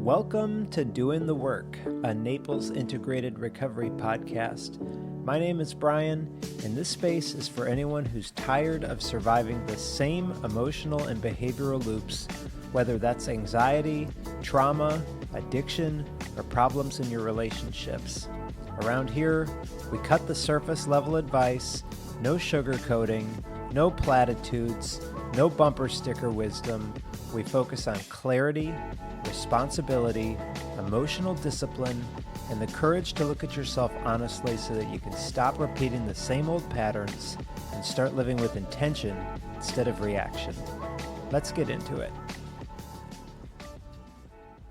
Welcome to Doing the Work, a Naples integrated recovery podcast. My name is Brian, and this space is for anyone who's tired of surviving the same emotional and behavioral loops, whether that's anxiety, trauma, addiction, or problems in your relationships. Around here, we cut the surface level advice, no sugarcoating, no platitudes, no bumper sticker wisdom. We focus on clarity, responsibility, emotional discipline, and the courage to look at yourself honestly so that you can stop repeating the same old patterns and start living with intention instead of reaction. Let's get into it.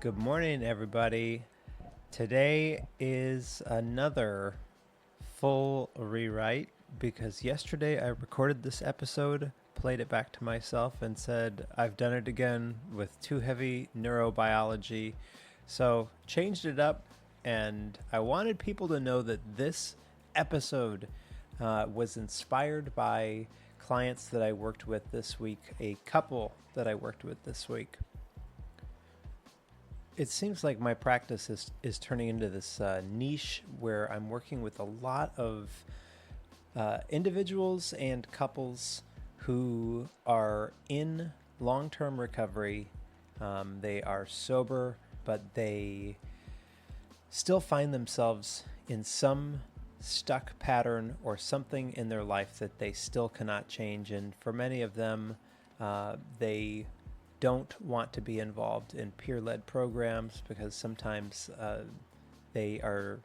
Good morning, everybody. Today is another full rewrite because yesterday I recorded this episode, played it back to myself, and said I've done it again with too heavy neurobiology. So changed it up, and I wanted people to know that this episode was inspired by clients that I worked with this week, a couple that I worked with this week. It seems like my practice is turning into this niche where I'm working with a lot of individuals and couples who are in long-term recovery. They are sober, but they still find themselves in some stuck pattern or something in their life that they still cannot change. And for many of them, they don't want to be involved in peer-led programs because sometimes they are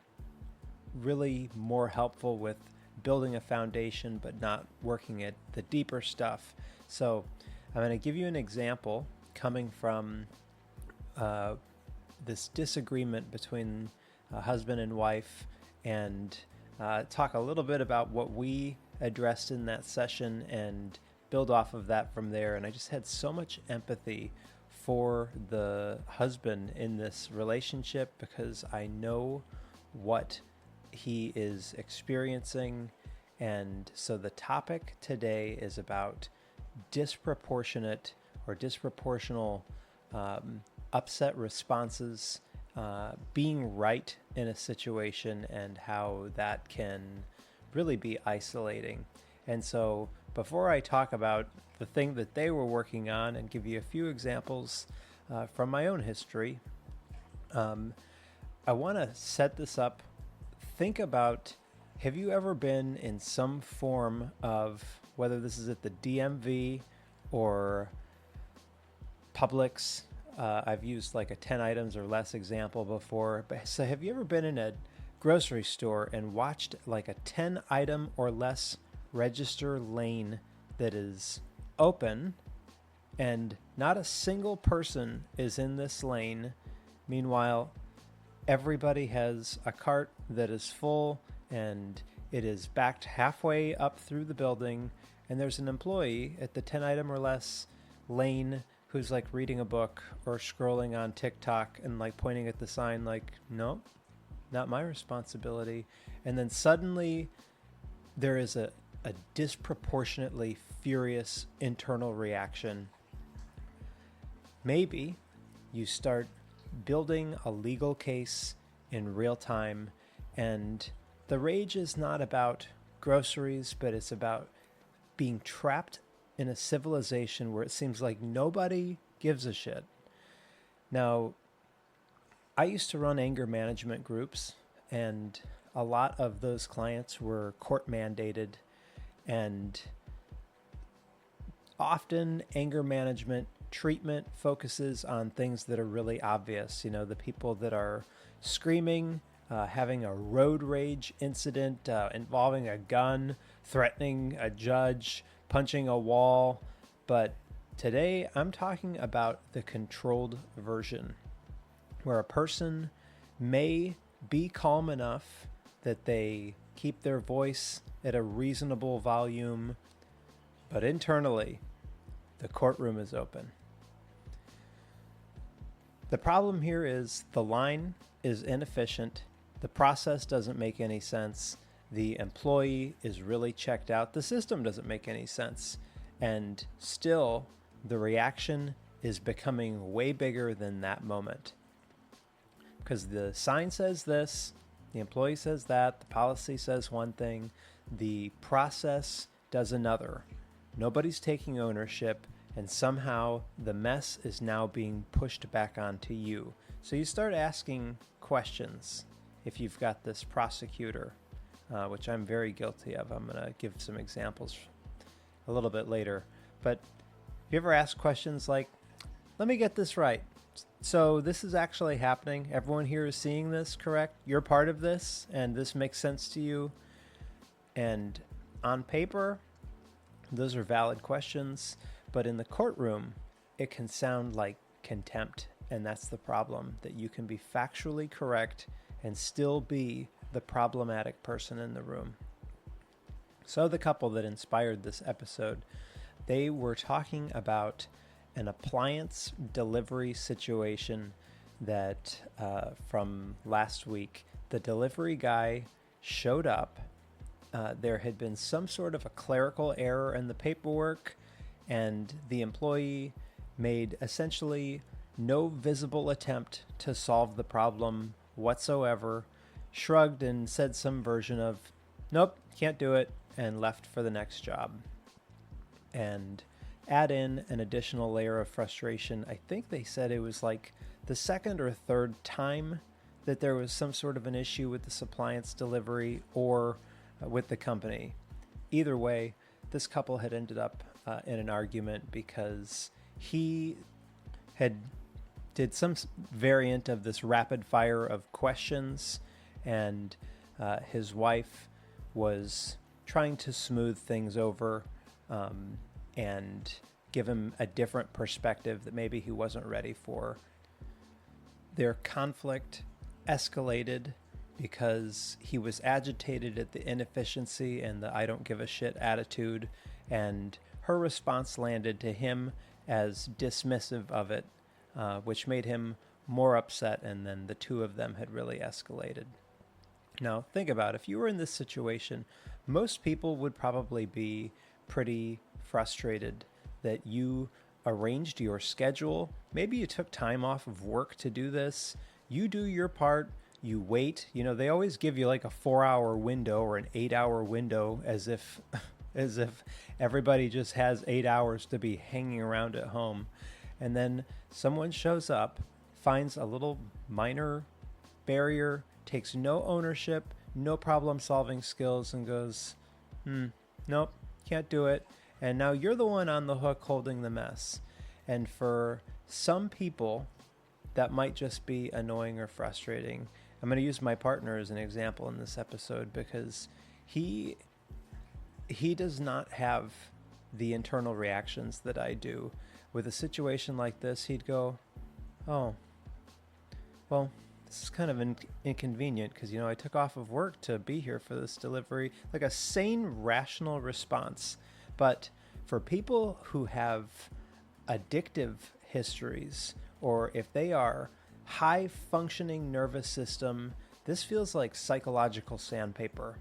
really more helpful with building a foundation but not working at the deeper stuff. So I'm going to give you an example coming from this disagreement between husband and wife, and talk a little bit about what we addressed in that session and build off of that from there. And I just had so much empathy for the husband in this relationship because I know what he is experiencing. And so the topic today is about disproportionate or disproportional upset responses, being right in a situation, and how that can really be isolating. And so before I talk about the thing that they were working on and give you a few examples from my own history, I want to set this up. Think about, have you ever been in some form of, whether this is at the DMV or Publix? I've used like a 10 items or less example before. But so have you ever been in a grocery store and watched like a 10 item or less register lane that is open and not a single person is in this lane? Meanwhile, everybody has a cart that is full and it is backed halfway up through the building, and there's an employee at the 10 item or less lane who's like reading a book or scrolling on TikTok and like pointing at the sign like, nope, not my responsibility. And then suddenly there is a disproportionately furious internal reaction. Maybe you start building a legal case in real time, and the rage is not about groceries, but it's about being trapped in a civilization where it seems like nobody gives a shit. Now, I used to run anger management groups, and a lot of those clients were court mandated, and often anger management treatment focuses on things that are really obvious. You know, the people that are screaming, having a road rage incident involving a gun, threatening a judge, punching a wall. But today I'm talking about the controlled version, where a person may be calm enough that they keep their voice at a reasonable volume, but internally, the courtroom is open. The problem here is the line is inefficient. The process doesn't make any sense. The employee is really checked out. The system doesn't make any sense. And still, the reaction is becoming way bigger than that moment. because the sign says this, the employee says that, the policy says one thing, the process does another. Nobody's taking ownership, and somehow the mess is now being pushed back onto you. So you start asking questions if you've got this prosecutor, which I'm very guilty of. I'm going to give some examples a little bit later. But you ever ask questions like, let me get this right. So this is actually happening. Everyone here is seeing this, correct? You're part of this, and this makes sense to you. And on paper, those are valid questions. But in the courtroom, it can sound like contempt. And that's the problem, that you can be factually correct and still be the problematic person in the room. So the couple that inspired this episode, they were talking about an appliance delivery situation that from last week. The delivery guy showed up. There had been some sort of a clerical error in the paperwork, and the employee made essentially no visible attempt to solve the problem whatsoever, shrugged and said some version of, nope, can't do it, and left for the next job. And add in an additional layer of frustration. I think they said it was like the second or third time that there was some sort of an issue with this appliance delivery or with the company. Either way, this couple had ended up in an argument because he had did some variant of this rapid fire of questions, and his wife was trying to smooth things over and give him a different perspective that maybe he wasn't ready for. Their conflict escalated because he was agitated at the inefficiency and the I don't give a shit attitude, and her response landed to him as dismissive of it, which made him more upset, and then the two of them had really escalated. Now, think about it. If you were in this situation, most people would probably be pretty frustrated that you arranged your schedule. Maybe you took time off of work to do this. You do your part. You wait. You know, they always give you like a 4-hour window or an 8-hour window as if everybody just has 8 hours to be hanging around at home. And then someone shows up, finds a little minor barrier, takes no ownership, no problem solving skills, and goes, nope, can't do it. And now you're the one on the hook holding the mess. And for some people, that might just be annoying or frustrating. I'm going to use my partner as an example in this episode because he does not have the internal reactions that I do. With a situation like this, he'd go, oh, well, this is kind of inconvenient because, I took off of work to be here for this delivery. Like a sane, rational response. But for people who have addictive histories, or if they are high functioning nervous system, this feels like psychological sandpaper,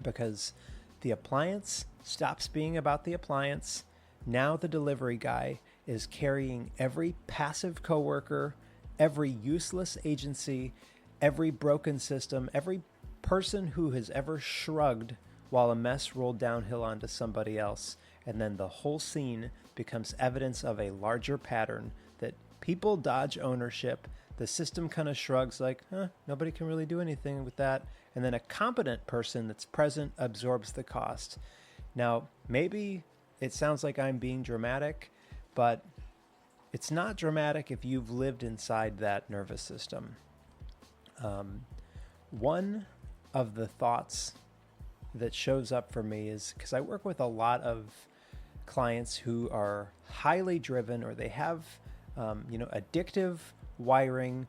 because the appliance stops being about the appliance. Now the delivery guy is carrying every passive coworker, every useless agency, every broken system, every person who has ever shrugged while a mess rolled downhill onto somebody else. And then the whole scene becomes evidence of a larger pattern that people dodge ownership. The system kind of shrugs like, nobody can really do anything with that. And then a competent person that's present absorbs the cost. Now, maybe it sounds like I'm being dramatic, but it's not dramatic if you've lived inside that nervous system. One of the thoughts that shows up for me is because I work with a lot of clients who are highly driven, or they have, addictive wiring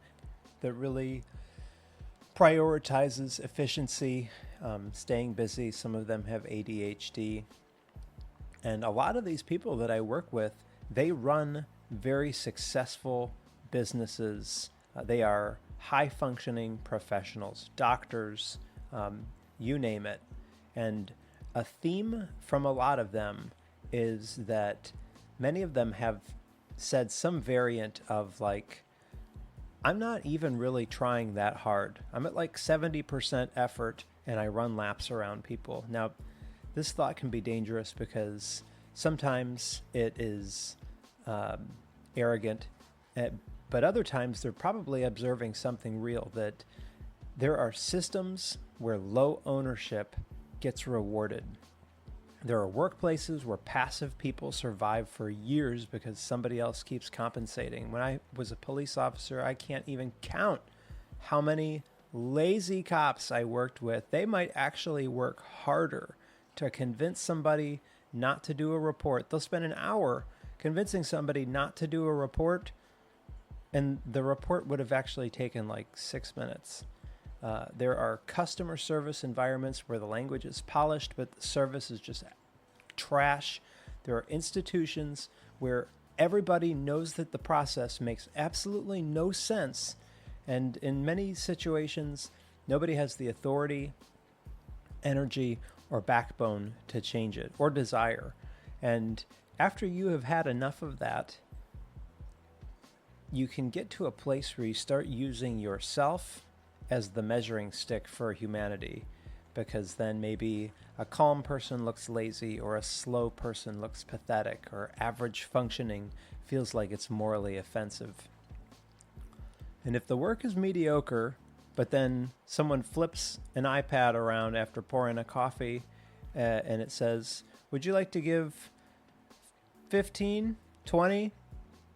that really prioritizes efficiency, staying busy. Some of them have ADHD. And a lot of these people that I work with, they run very successful businesses. They are high-functioning professionals, doctors, you name it. And a theme from a lot of them is that many of them have said some variant of like, I'm not even really trying that hard. I'm at like 70% effort and I run laps around people. Now, this thought can be dangerous because sometimes it is arrogant, but other times they're probably observing something real, that there are systems where low ownership gets rewarded. There are workplaces where passive people survive for years because somebody else keeps compensating. When I was a police officer, I can't even count how many lazy cops I worked with. They might actually work harder to convince somebody not to do a report. They'll spend an hour convincing somebody not to do a report, and the report would have actually taken like 6 minutes. There are customer service environments where the language is polished, but the service is just trash. There are institutions where everybody knows that the process makes absolutely no sense. And in many situations, nobody has the authority, energy, or backbone to change it, or desire. And after you have had enough of that, you can get to a place where you start using yourself as the measuring stick for humanity, because then maybe a calm person looks lazy, or a slow person looks pathetic, or average functioning feels like it's morally offensive. And if the work is mediocre, but then someone flips an iPad around after pouring a coffee and it says, would you like to give 15, 20,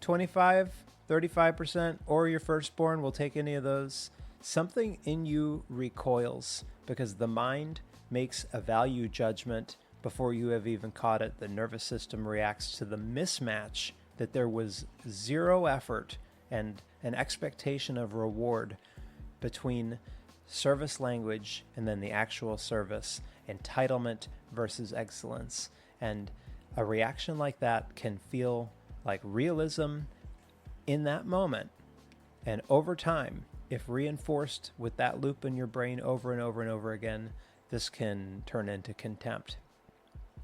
25, 35%, or your firstborn, will take any of those, something in you recoils, because the mind makes a value judgment before you have even caught it. The nervous system reacts to the mismatch that there was zero effort and an expectation of reward between service language and then the actual service, entitlement versus excellence. And a reaction like that can feel like realism in that moment. And over time, if reinforced with that loop in your brain over and over and over again, this can turn into contempt.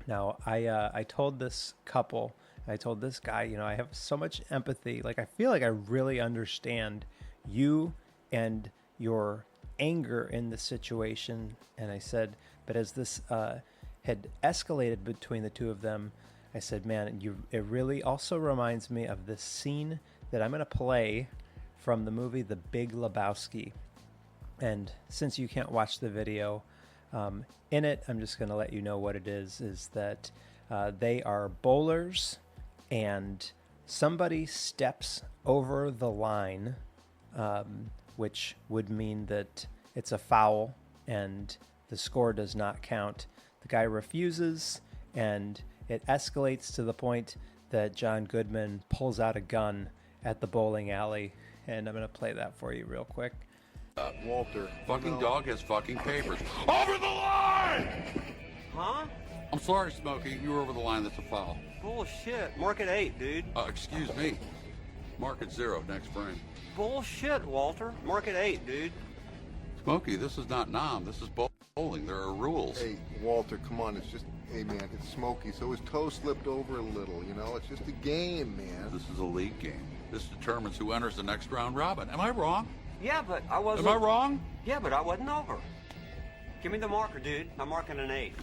Now, I told this couple, I told this guy, you know, I have so much empathy. Like, I feel like I really understand you and your anger in the situation. And I said, but as this had escalated between the two of them, I said, man, it really also reminds me of this scene that I'm going to play from the movie The Big Lebowski. And since you can't watch the video, in it, I'm just going to let you know what it is that they are bowlers, and somebody steps over the line, which would mean that it's a foul and the score does not count. The guy refuses, and it escalates to the point that John Goodman pulls out a gun at the bowling alley. And I'm going to play that for you real quick. Walter. Fucking dog has fucking papers. Over the line! Huh? I'm sorry, Smokey. You were over the line. That's a foul. Bullshit. Mark at 8, dude. Excuse me. Mark at 0. Next frame. Bullshit, Walter. Mark at 8, dude. Smokey, this is not Nam. This is bowling. There are rules. Hey, Walter, come on. It's just, hey, man, it's Smokey. So his toe slipped over a little, you know? It's just a game, man. This is a league game. This determines who enters the next round robin. Am I wrong? Yeah, but I wasn't... Am I wrong? Yeah, but I wasn't over. Give me the marker, dude. I'm marking an 8.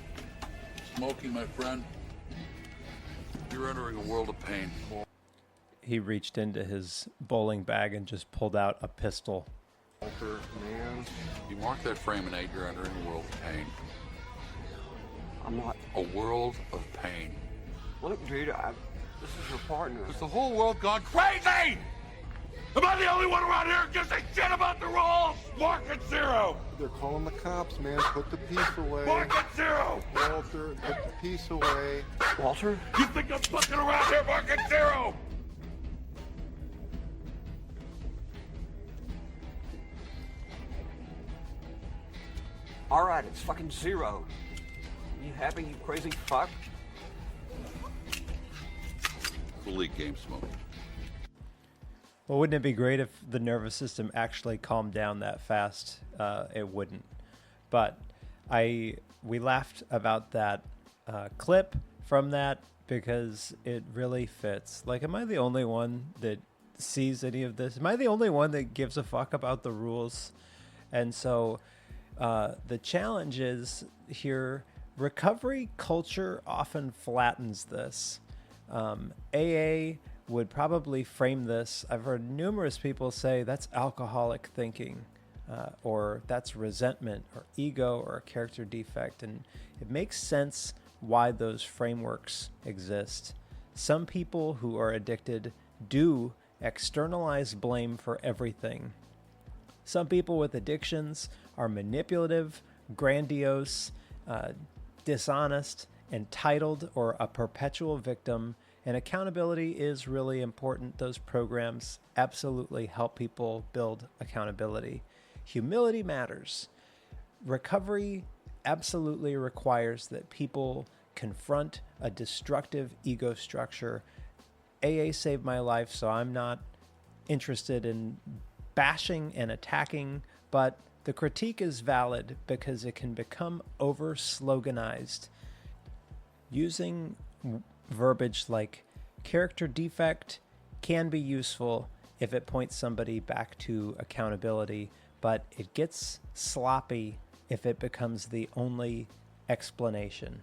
Smokey, my friend, you're entering a world of pain. He reached into his bowling bag and just pulled out a pistol. Walter, man. You mark that frame in 8, you're entering a world of pain. I'm not... A world of pain. Look, dude, this is your partner. Has the whole world gone crazy? Am I the only one around here who gives a shit about the rules? Mark at 0. They're calling the cops, man. Put the piece away. Mark at 0. Walter, put the piece away. Walter? You think I'm fucking around here? Mark at 0. All right, it's fucking 0. You happy, you crazy fuck? It's a league game, Smokey. Well, wouldn't it be great if the nervous system actually calmed down that fast? It wouldn't. But we laughed about that clip from that because it really fits. Like, am I the only one that sees any of this? Am I the only one that gives a fuck about the rules? And so the challenge is here, recovery culture often flattens this. AA would probably frame this. I've heard numerous people say that's alcoholic thinking, or that's resentment or ego or a character defect. And it makes sense why those frameworks exist. Some people who are addicted do externalize blame for everything. Some people with addictions are manipulative, grandiose, dishonest, entitled, or a perpetual victim. And accountability is really important. Those programs absolutely help people build accountability. Humility matters. Recovery absolutely requires that people confront a destructive ego structure. AA saved my life, so I'm not interested in bashing and attacking, but the critique is valid because it can become over-sloganized. Using verbiage like character defect can be useful if it points somebody back to accountability, but it gets sloppy if it becomes the only explanation.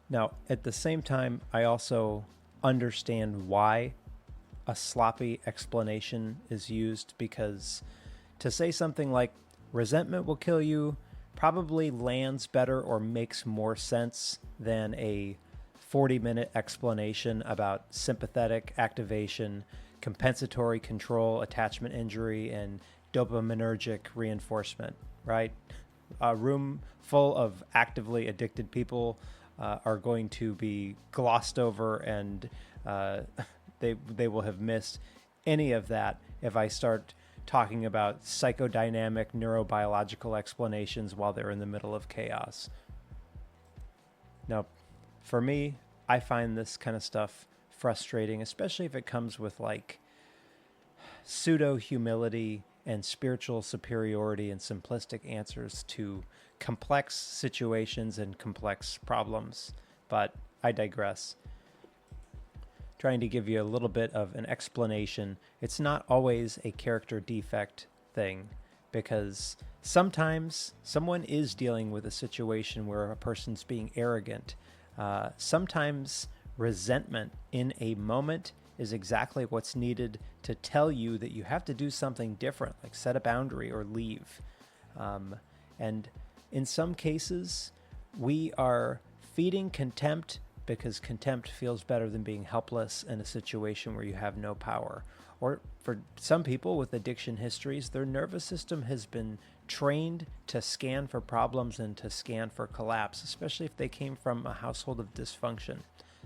Now, at the same time, I also understand why a sloppy explanation is used, because to say something like resentment will kill you probably lands better or makes more sense than a 40-minute explanation about sympathetic activation, compensatory control, attachment injury, and dopaminergic reinforcement, right? A room full of actively addicted people are going to be glossed over, and they will have missed any of that if I start talking about psychodynamic neurobiological explanations while they're in the middle of chaos. Now, for me, I find this kind of stuff frustrating, especially if it comes with like pseudo humility and spiritual superiority and simplistic answers to complex situations and complex problems. But I digress. Trying to give you a little bit of an explanation. It's not always a character defect thing, because sometimes someone is dealing with a situation where a person's being arrogant. Sometimes resentment in a moment is exactly what's needed to tell you that you have to do something different, like set a boundary or leave. And in some cases, we are feeding contempt because contempt feels better than being helpless in a situation where you have no power. Or for some people with addiction histories, their nervous system has been trained to scan for problems and to scan for collapse, especially if they came from a household of dysfunction.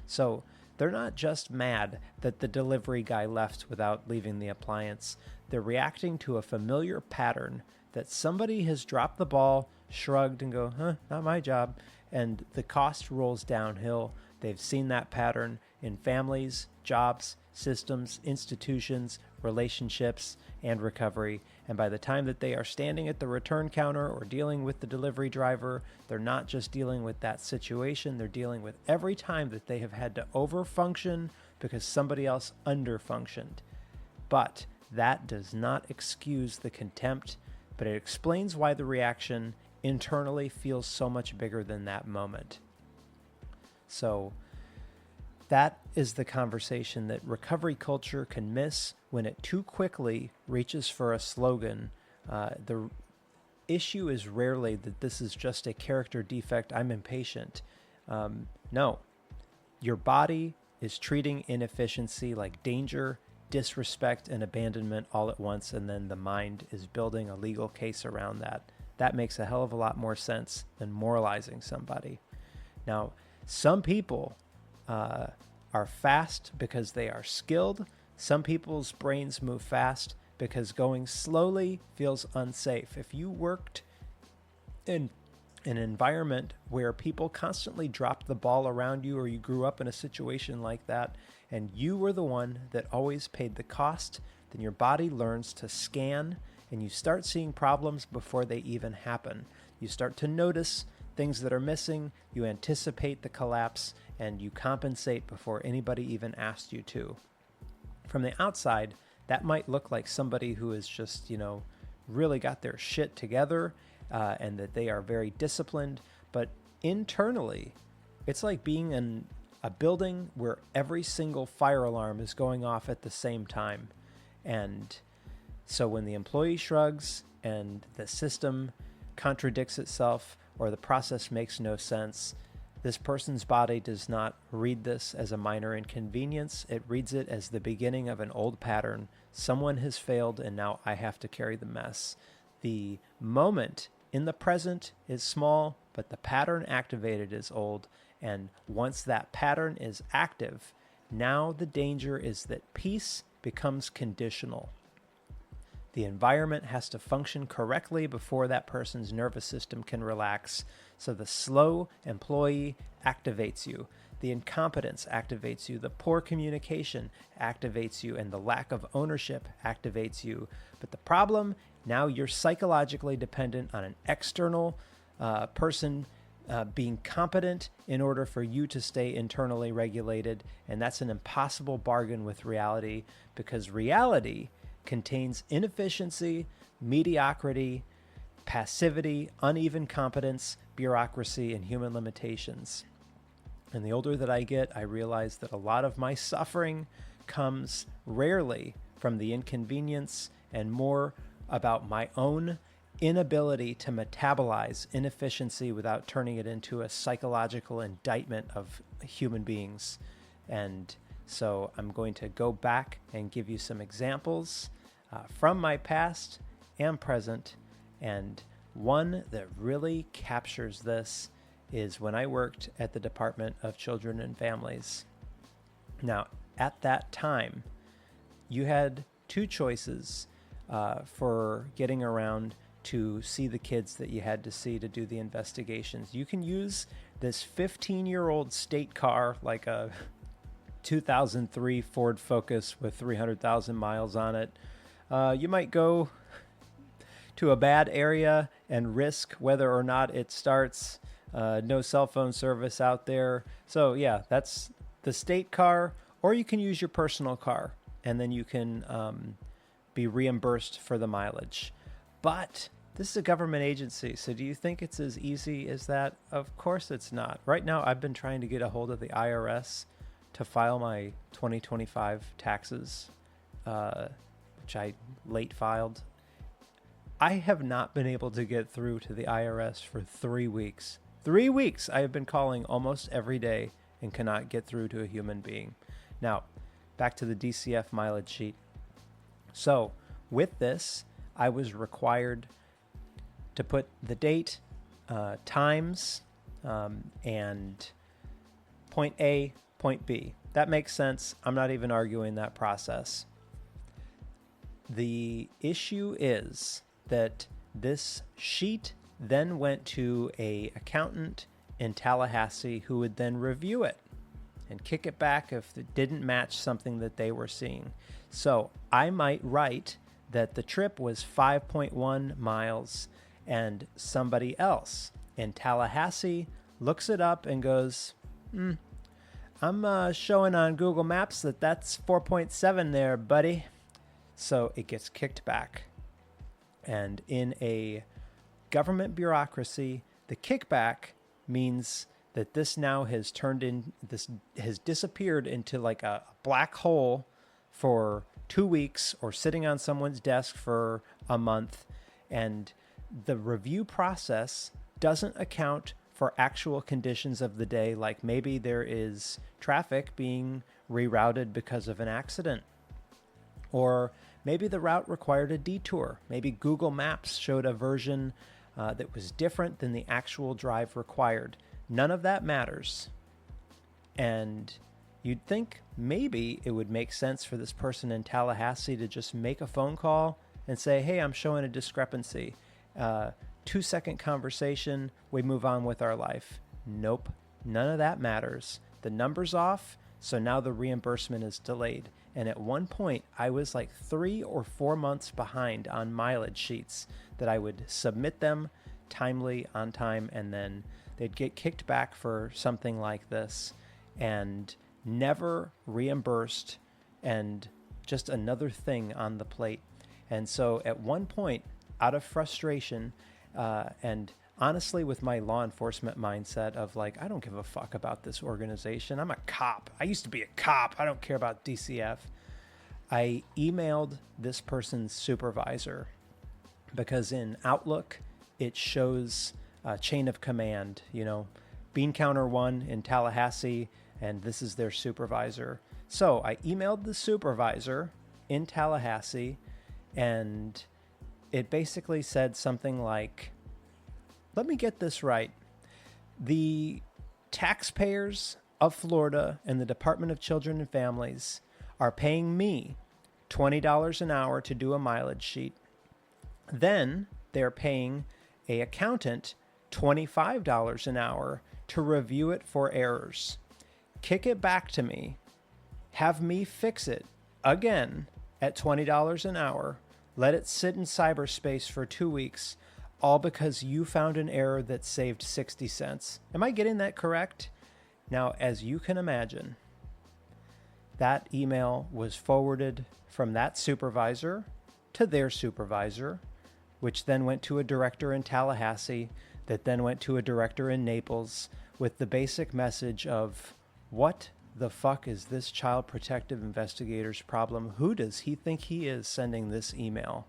So they're not just mad that the delivery guy left without leaving the appliance. They're reacting to a familiar pattern that somebody has dropped the ball, shrugged, and go, not my job. And the cost rolls downhill. They've seen that pattern in families, jobs, systems, institutions, relationships, and recovery. And by the time that they are standing at the return counter or dealing with the delivery driver, they're not just dealing with that situation, they're dealing with every time that they have had to overfunction because somebody else underfunctioned. But that does not excuse the contempt, but it explains why the reaction internally feels so much bigger than that moment. So that is the conversation that recovery culture can miss when it too quickly reaches for a slogan. The issue is rarely that this is just a character defect, I'm impatient. No, your body is treating inefficiency like danger, disrespect, and abandonment all at once, and then the mind is building a legal case around that. That makes a hell of a lot more sense than moralizing somebody. Now, some people are fast because they are skilled. Some people's brains move fast because going slowly feels unsafe. If you worked in an environment where people constantly dropped the ball around you, or you grew up in a situation like that, and you were the one that always paid the cost, then your body learns to scan, and you start seeing problems before they even happen. You start to notice things that are missing, you anticipate the collapse, and you compensate before anybody even asked you to. From the outside, that might look like somebody who is just, really got their shit together and that they are very disciplined. But internally, it's like being in a building where every single fire alarm is going off at the same time. And so when the employee shrugs and the system contradicts itself or the process makes no sense, this person's body does not read this as a minor inconvenience. It reads it as the beginning of an old pattern. Someone has failed and now I have to carry the mess. The moment in the present is small, but the pattern activated is old. And once that pattern is active, now the danger is that peace becomes conditional. The environment has to function correctly before that person's nervous system can relax. So the slow employee activates you. The incompetence activates you. The poor communication activates you. And the lack of ownership activates you. But the problem, now you're psychologically dependent on an external person being competent in order for you to stay internally regulated. And that's an impossible bargain with reality, because reality contains inefficiency, mediocrity, passivity, uneven competence, bureaucracy, and human limitations. And the older that I get, I realize that a lot of my suffering comes rarely from the inconvenience and more about my own inability to metabolize inefficiency without turning it into a psychological indictment of human beings. And so I'm going to go back and give you some examples from my past and present. And one that really captures this is when I worked at the Department of Children and Families. Now, at that time, you had two choices for getting around to see the kids that you had to see to do the investigations. You can use this 15-year-old state car, like a 2003 Ford Focus with 300,000 miles on it. You might go to a bad area and risk whether or not it starts. No cell phone service out there. So yeah, that's the state car, or you can use your personal car and then you can be reimbursed for the mileage. But this is a government agency, so do you think it's as easy as that? Of course it's not. Right now, I've been trying to get a hold of the IRS to file my 2025 taxes, which I late filed. I have not been able to get through to the IRS for 3 weeks. 3 weeks I have been calling almost every day and cannot get through to a human being. Now, back to the DCF mileage sheet. So, with this, I was required to put the date, times, and point A, point B. That makes sense. I'm not even arguing that process. The issue is that this sheet then went to an accountant in Tallahassee who would then review it and kick it back if it didn't match something that they were seeing. So I might write that the trip was 5.1 miles, and somebody else in Tallahassee looks it up and goes, I'm showing on Google Maps that that's 4.7 there, buddy. So it gets kicked back. And in a government bureaucracy, the kickback means that this now has has disappeared into like a black hole for 2 weeks or sitting on someone's desk for a month. And the review process doesn't account for actual conditions of the day, like maybe there is traffic being rerouted because of an accident, or maybe the route required a detour. Maybe Google Maps showed a version that was different than the actual drive required. None of that matters. And you'd think maybe it would make sense for this person in Tallahassee to just make a phone call and say, hey, I'm showing a discrepancy. 2-second conversation, we move on with our life. Nope, none of that matters. The number's off, so now the reimbursement is delayed. And at one point, I was like 3 or 4 months behind on mileage sheets that I would submit them timely, on time, and then they'd get kicked back for something like this and never reimbursed. And just another thing on the plate. And so at one point, out of frustration, and honestly with my law enforcement mindset of like, I don't give a fuck about this organization. I'm a cop. I used to be a cop. I don't care about DCF. I emailed this person's supervisor because in Outlook, it shows a chain of command, bean counter 1 in Tallahassee, and this is their supervisor. So I emailed the supervisor in Tallahassee, and it basically said something like, let me get this right. The taxpayers of Florida and the Department of Children and Families are paying me $20 an hour to do a mileage sheet. Then they're paying an accountant $25 an hour to review it for errors. Kick it back to me. Have me fix it again at $20 an hour. Let it sit in cyberspace for 2 weeks, all because you found an error that saved 60 cents. Am I getting that correct? Now, as you can imagine, that email was forwarded from that supervisor to their supervisor, which then went to a director in Tallahassee, that then went to a director in Naples, with the basic message of, what the fuck is this child protective investigator's problem? Who does he think he is sending this email?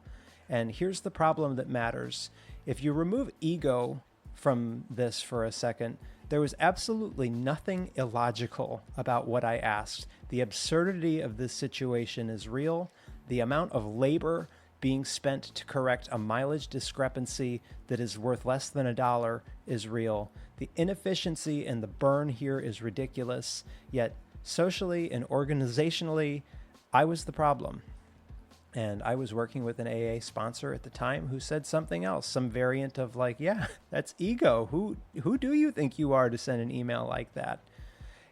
And here's the problem that matters. If you remove ego from this for a second, there was absolutely nothing illogical about what I asked. The absurdity of this situation is real. The amount of labor being spent to correct a mileage discrepancy that is worth less than $1 is real. The inefficiency and the burn here is ridiculous. Yet socially and organizationally, I was the problem. And I was working with an AA sponsor at the time who said something else, some variant of like, yeah, that's ego. Who do you think you are to send an email like that?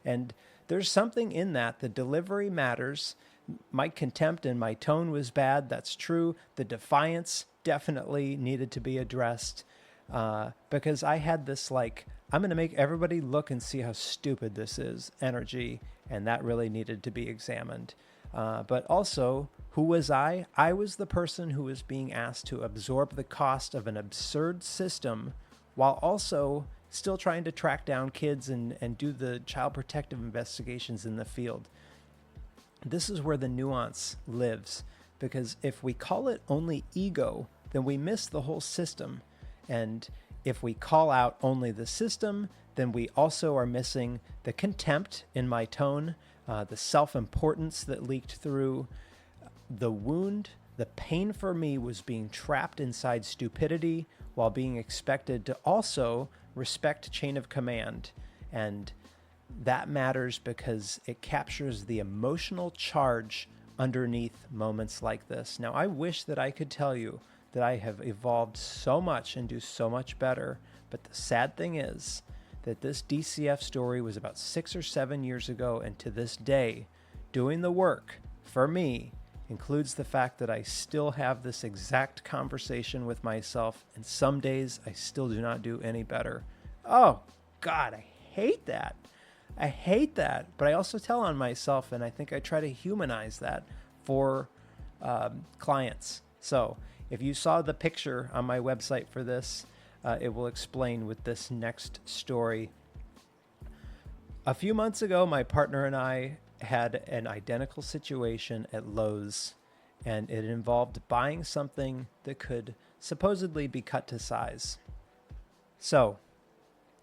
And there's something in that. The delivery matters. My contempt and my tone was bad. That's true. The defiance definitely needed to be addressed because I had this like, I'm going to make everybody look and see how stupid this is energy. And that really needed to be examined. But also, who was I? I was the person who was being asked to absorb the cost of an absurd system while also still trying to track down kids and do the child protective investigations in the field. This is where the nuance lives, because if we call it only ego, then we miss the whole system. And if we call out only the system, then we also are missing the contempt in my tone, the self-importance that leaked through. The wound, the pain for me was being trapped inside stupidity while being expected to also respect chain of command. And that matters because it captures the emotional charge underneath moments like this. Now, I wish that I could tell you that I have evolved so much and do so much better, but the sad thing is that this DCF story was about 6 or 7 years ago, and to this day, doing the work, for me, includes the fact that I still have this exact conversation with myself, and some days I still do not do any better. Oh, God, I hate that. I hate that. But I also tell on myself, and I think I try to humanize that for clients. So if you saw the picture on my website for this, it will explain with this next story. A few months ago, my partner and I had an identical situation at Lowe's, and it involved buying something that could supposedly be cut to size. So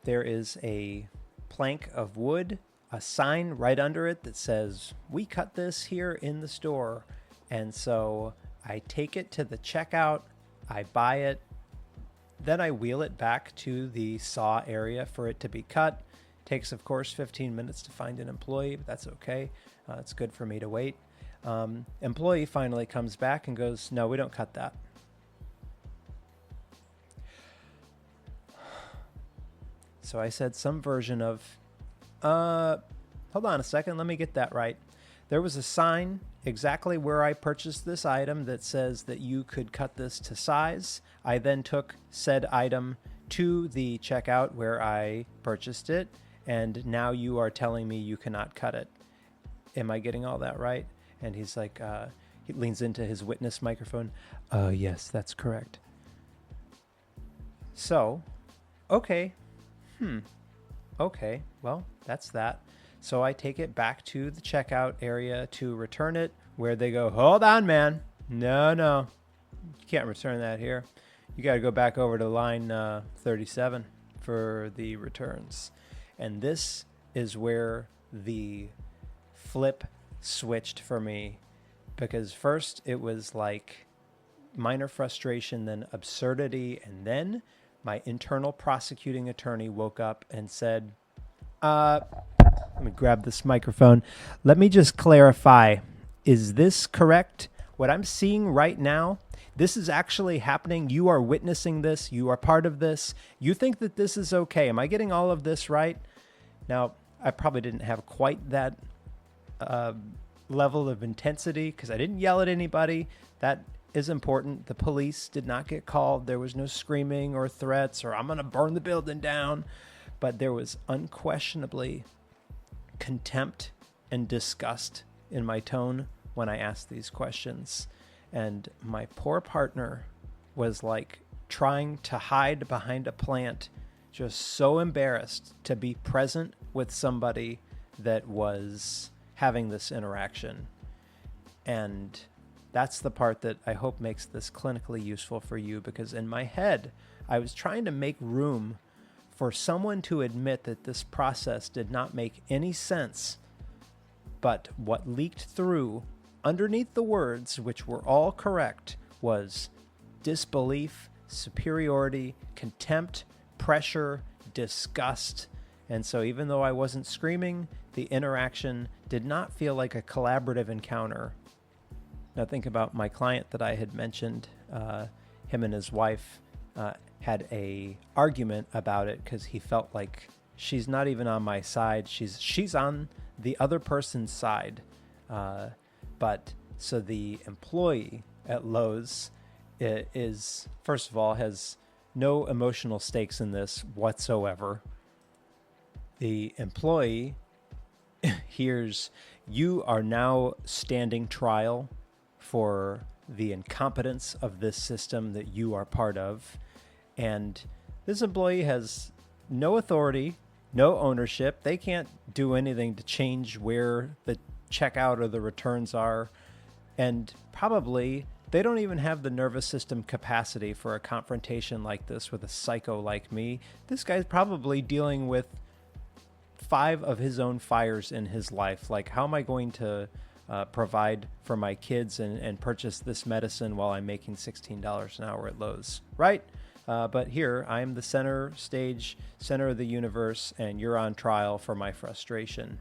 there is a plank of wood, a sign right under it that says, "We cut this here in the store." And so I take it to the checkout, I buy it, then I wheel it back to the saw area for it to be cut. Takes, of course, 15 minutes to find an employee, but that's okay. It's good for me to wait. Employee finally comes back and goes, "No, we don't cut that." So I said some version of, hold on a second, let me get that right. There was a sign exactly where I purchased this item that says that you could cut this to size. I then took said item to the checkout where I purchased it, and now you are telling me you cannot cut it. Am I getting all that right? And he's like, he leans into his witness microphone. Yes, that's correct. So, okay. Okay, well, that's that. So I take it back to the checkout area to return it, where they go, hold on, man. No. You can't return that here. You got to go back over to line 37 for the returns. And this is where the flip switched for me, because first it was like minor frustration, then absurdity, and then my internal prosecuting attorney woke up and said, let me grab this microphone. Let me just clarify. Is this correct? What I'm seeing right now, this is actually happening. You are witnessing this. You are part of this. You think that this is okay. Am I getting all of this right? Now, I probably didn't have quite that level of intensity because I didn't yell at anybody. That is important. The police did not get called. There was no screaming or threats or I'm going to burn the building down. But there was unquestionably contempt and disgust in my tone when I asked these questions. And my poor partner was like trying to hide behind a plant, just so embarrassed to be present with somebody that was having this interaction. And that's the part that I hope makes this clinically useful for you, because in my head, I was trying to make room for someone to admit that this process did not make any sense. But what leaked through underneath the words, which were all correct, was disbelief, superiority, contempt, pressure, disgust. And so even though I wasn't screaming, the interaction did not feel like a collaborative encounter. Now think about my client that I had mentioned. Him and his wife had a argument about it because he felt like she's not even on my side. She's on the other person's side. But so the employee at Lowe's is, first of all, has no emotional stakes in this whatsoever. The employee hears, you are now standing trial for the incompetence of this system that you are part of. And this employee has no authority, no ownership. They can't do anything to change where the checkout or the returns are. And probably they don't even have the nervous system capacity for a confrontation like this with a psycho like me. This guy's probably dealing with 5 of his own fires in his life. Like, how am I going to provide for my kids and purchase this medicine while I'm making $16 an hour at Lowe's, right? But here, I'm the center of the universe, and you're on trial for my frustration.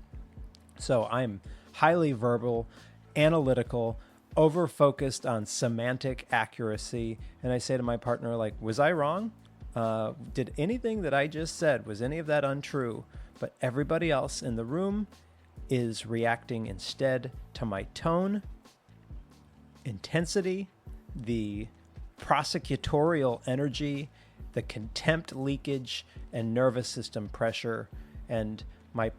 So I'm highly verbal, analytical, over-focused on semantic accuracy. And I say to my partner, like, was I wrong? Did anything that I just said, was any of that untrue? But everybody else in the room is reacting instead to my tone, intensity, the prosecutorial energy, the contempt leakage, and nervous system pressure. And my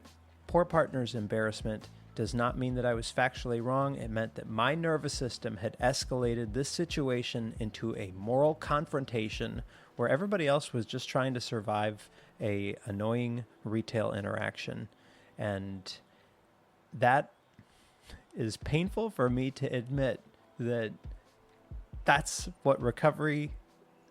poor partner's embarrassment does not mean that I was factually wrong. It meant that my nervous system had escalated this situation into a moral confrontation where everybody else was just trying to survive a annoying retail interaction. And that is painful for me to admit, that that's what recovery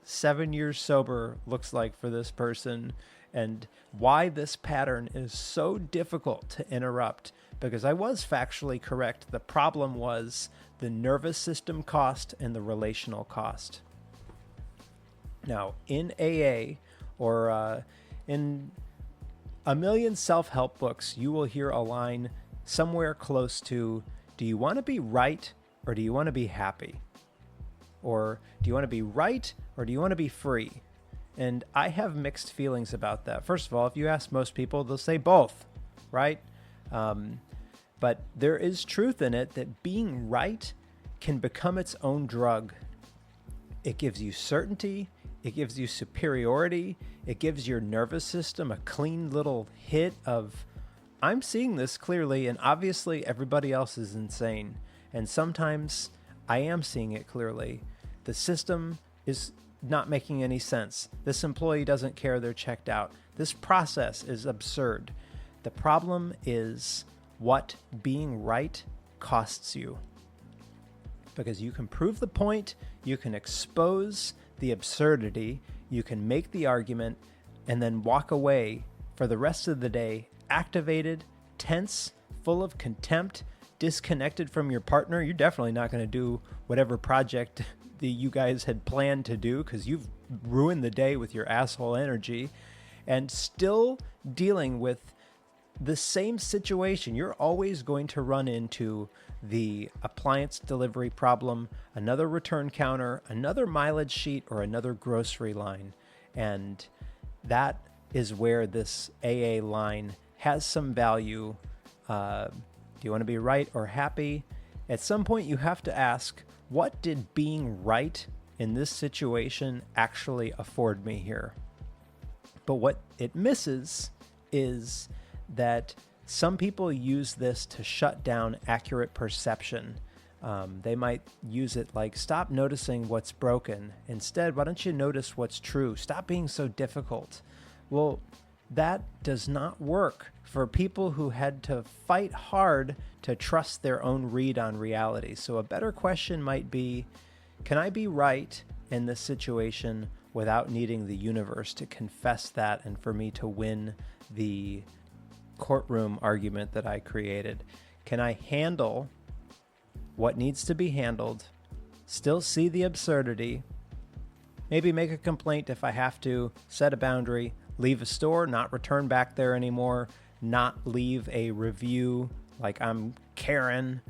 7 years sober looks like for this person, and why this pattern is so difficult to interrupt, because I was factually correct. The problem was the nervous system cost and the relational cost. Now, in AA or in a million self-help books, you will hear a line somewhere close to, do you want to be right or do you want to be happy? Or do you want to be right or do you want to be free? And I have mixed feelings about that. First of all, if you ask most people, they'll say both, right? But there is truth in it that being right can become its own drug. It gives you certainty. It gives you superiority. It gives your nervous system a clean little hit of, I'm seeing this clearly, and obviously everybody else is insane. And sometimes I am seeing it clearly. The system is not making any sense. This employee doesn't care they're checked out. This process is absurd. The problem is what being right costs you. Because you can prove the point, you can expose the absurdity, you can make the argument, and then walk away for the rest of the day activated, tense, full of contempt, disconnected from your partner. You're definitely not going to do whatever project that you guys had planned to do because you've ruined the day with your asshole energy, and still dealing with the same situation. You're always going to run into the appliance delivery problem, another return counter, another mileage sheet, or another grocery line. And that is where this AA line has some value. Do you want to be right or happy? At some point, you have to ask, what did being right in this situation actually afford me here? But what it misses is that some people use this to shut down accurate perception. They might use it like, stop noticing what's broken. Instead, why don't you notice what's true? Stop being so difficult. Well, that does not work for people who had to fight hard to trust their own read on reality. So a better question might be, can I be right in this situation without needing the universe to confess that and for me to win the courtroom argument that I created? Can I handle what needs to be handled, still see the absurdity, maybe make a complaint if I have to, set a boundary, leave a store, not return back there anymore, not leave a review like I'm Karen,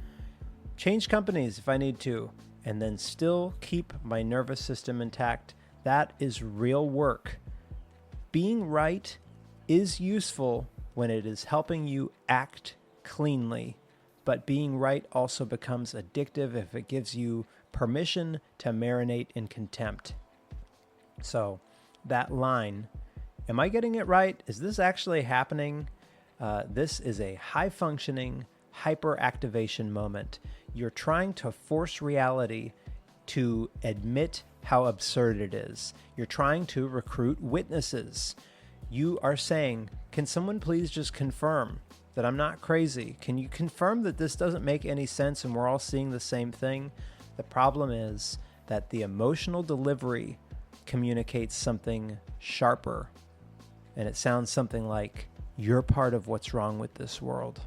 change companies if I need to, and then still keep my nervous system intact? That is real work. Being right is useful when it is helping you act cleanly, but being right also becomes addictive if it gives you permission to marinate in contempt. So that line, am I getting it right? Is this actually happening? This is a high-functioning hyperactivation moment. You're trying to force reality to admit how absurd it is. You're trying to recruit witnesses. You are saying, can someone please just confirm that I'm not crazy? Can you confirm that this doesn't make any sense and we're all seeing the same thing? The problem is that the emotional delivery communicates something sharper, and it sounds something like, you're part of what's wrong with this world.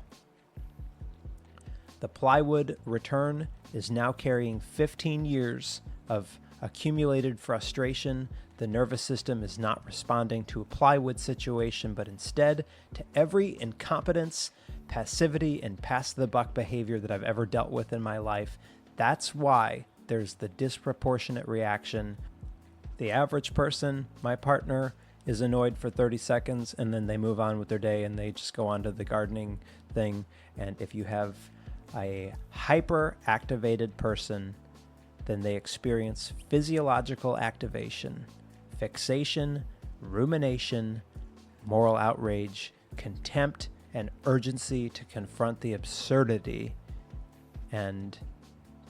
The plywood return is now carrying 15 years of accumulated frustration. The nervous system is not responding to a plywood situation, but instead to every incompetence, passivity, and pass-the-buck behavior that I've ever dealt with in my life. That's why there's the disproportionate reaction. The average person, my partner, is annoyed for 30 seconds, and then they move on with their day and they just go on to the gardening thing. And if you have a hyper-activated person, then they experience physiological activation, fixation, rumination, moral outrage, contempt, and urgency to confront the absurdity. And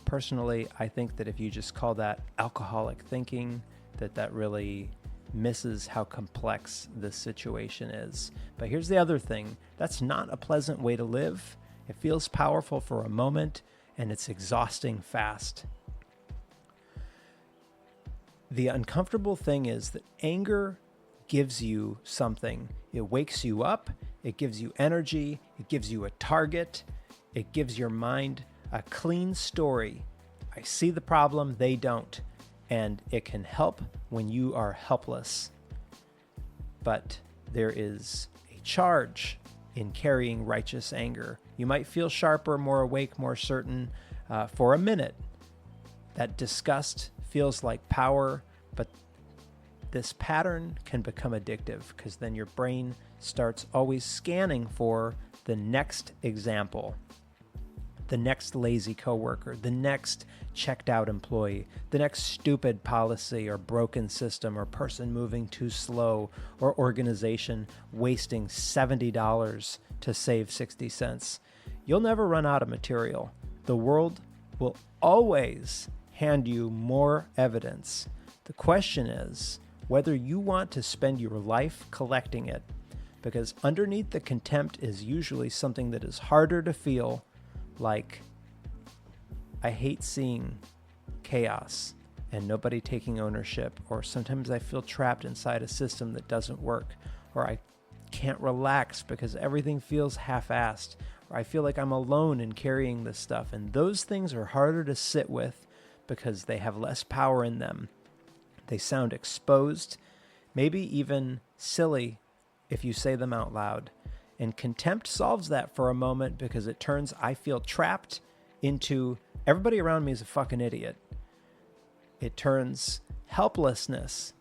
personally, I think that if you just call that alcoholic thinking, that really misses how complex this situation is. But here's the other thing. That's not a pleasant way to live. It feels powerful for a moment, and it's exhausting fast. The uncomfortable thing is that anger gives you something. It wakes you up. It gives you energy. It gives you a target. It gives your mind a clean story. I see the problem, they don't. And it can help when you are helpless. But there is a charge in carrying righteous anger. You might feel sharper, more awake, more certain for a minute. That disgust feels like power, but this pattern can become addictive because then your brain starts always scanning for the next example, the next lazy coworker, the next checked out employee, the next stupid policy or broken system or person moving too slow or organization wasting $70 to save 60 cents. You'll never run out of material. The world will always hand you more evidence. The question is whether you want to spend your life collecting it, because underneath the contempt is usually something that is harder to feel, like, I hate seeing chaos and nobody taking ownership, or sometimes I feel trapped inside a system that doesn't work, or I can't relax because everything feels half-assed, or I feel like I'm alone in carrying this stuff. And those things are harder to sit with because they have less power in them. They sound exposed, maybe even silly if you say them out loud. And contempt solves that for a moment, because it turns I feel trapped into everybody around me is a fucking idiot. It turns helplessness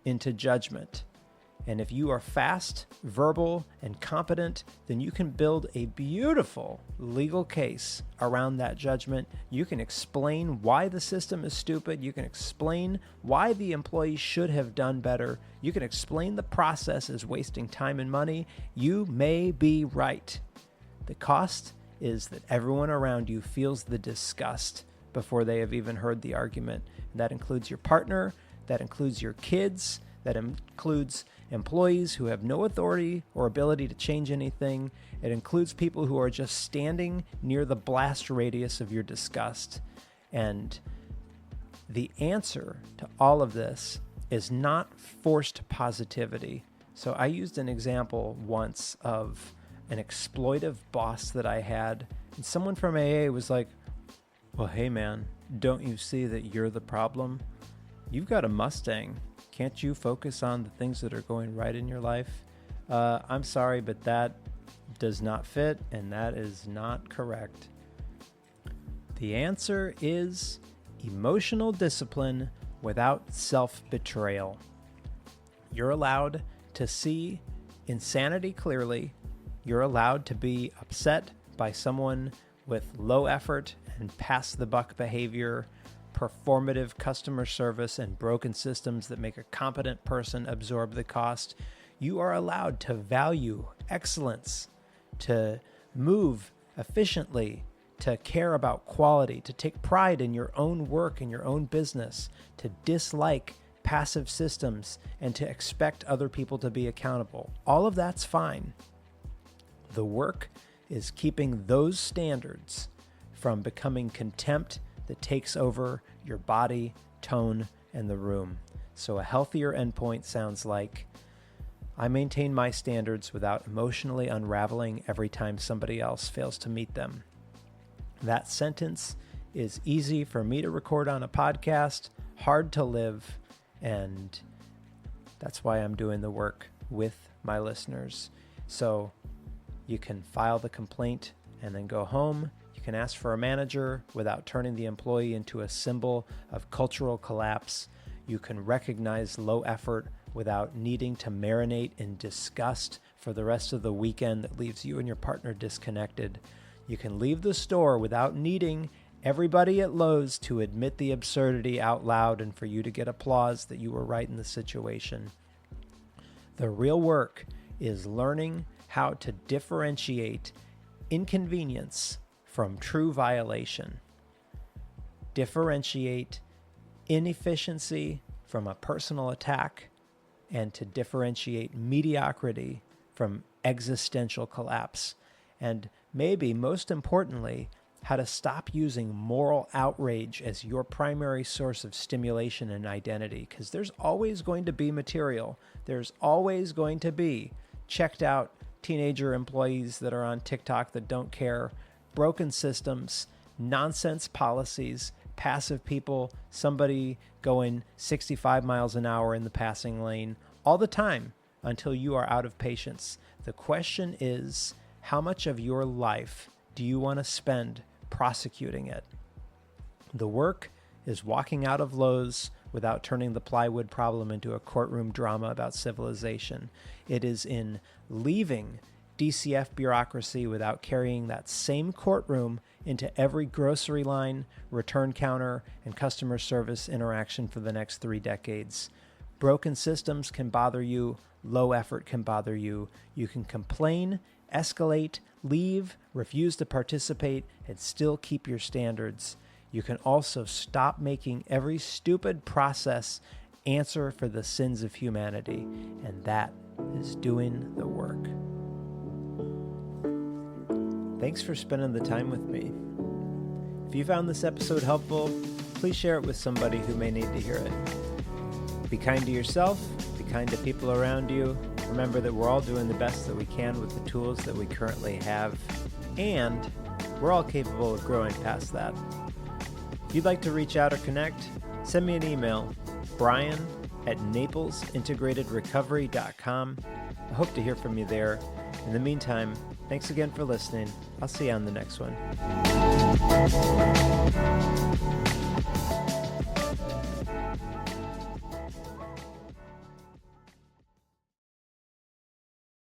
into judgment. And if you are fast, verbal, and competent, then you can build a beautiful legal case around that judgment. You can explain why the system is stupid. You can explain why the employee should have done better. You can explain the process is wasting time and money. You may be right. The cost is that everyone around you feels the disgust before they have even heard the argument. And that includes your partner, that includes your kids, that includes employees who have no authority or ability to change anything. It includes people who are just standing near the blast radius of your disgust. And the answer to all of this is not forced positivity. So I used an example once of an exploitive boss that I had, and someone from AA was like, well, hey man, don't you see that you're the problem? You've got a Mustang. Can't you focus on the things that are going right in your life? I'm sorry, but that does not fit, and that is not correct. The answer is emotional discipline without self-betrayal. You're allowed to see insanity clearly. You're allowed to be upset by someone with low effort and pass-the-buck behavior, performative customer service, and broken systems that make a competent person absorb the cost. You are allowed to value excellence, to move efficiently, to care about quality, to take pride in your own work and your own business, to dislike passive systems, and to expect other people to be accountable. All of that's fine. The work is keeping those standards from becoming contempt that takes over your body, tone, and the room. So a healthier endpoint sounds like, I maintain my standards without emotionally unraveling every time somebody else fails to meet them. That sentence is easy for me to record on a podcast, hard to live, and that's why I'm doing the work with my listeners. So you can file the complaint and then go home. You can ask for a manager without turning the employee into a symbol of cultural collapse. You can recognize low effort without needing to marinate in disgust for the rest of the weekend that leaves you and your partner disconnected. You can leave the store without needing everybody at Lowe's to admit the absurdity out loud and for you to get applause that you were right in the situation. The real work is learning how to differentiate inconvenience from true violation. Differentiate inefficiency from a personal attack, and to differentiate mediocrity from existential collapse. And maybe most importantly, how to stop using moral outrage as your primary source of stimulation and identity, because there's always going to be material. There's always going to be checked out teenager employees that are on TikTok that don't care, broken systems, nonsense policies, passive people, somebody going 65 miles an hour in the passing lane all the time until you are out of patience. The question is, how much of your life do you want to spend prosecuting it? The work is walking out of Lowe's without turning the plywood problem into a courtroom drama about civilization. It is in leaving DCF bureaucracy without carrying that same courtroom into every grocery line, return counter, and customer service interaction for the next 3 decades. Broken systems can bother you. Low effort can bother you. You can complain, escalate, leave, refuse to participate, and still keep your standards. you can also stop making every stupid process answer for the sins of humanity, and that is doing the work. Thanks for spending the time with me. If you found this episode helpful, please share it with somebody who may need to hear it. Be kind to yourself, be kind to people around you. Remember that we're all doing the best that we can with the tools that we currently have, and we're all capable of growing past that. If you'd like to reach out or connect, send me an email, brian@naplesintegratedrecovery.com. I hope to hear from you there. In the meantime, thanks again for listening. I'll see you on the next one.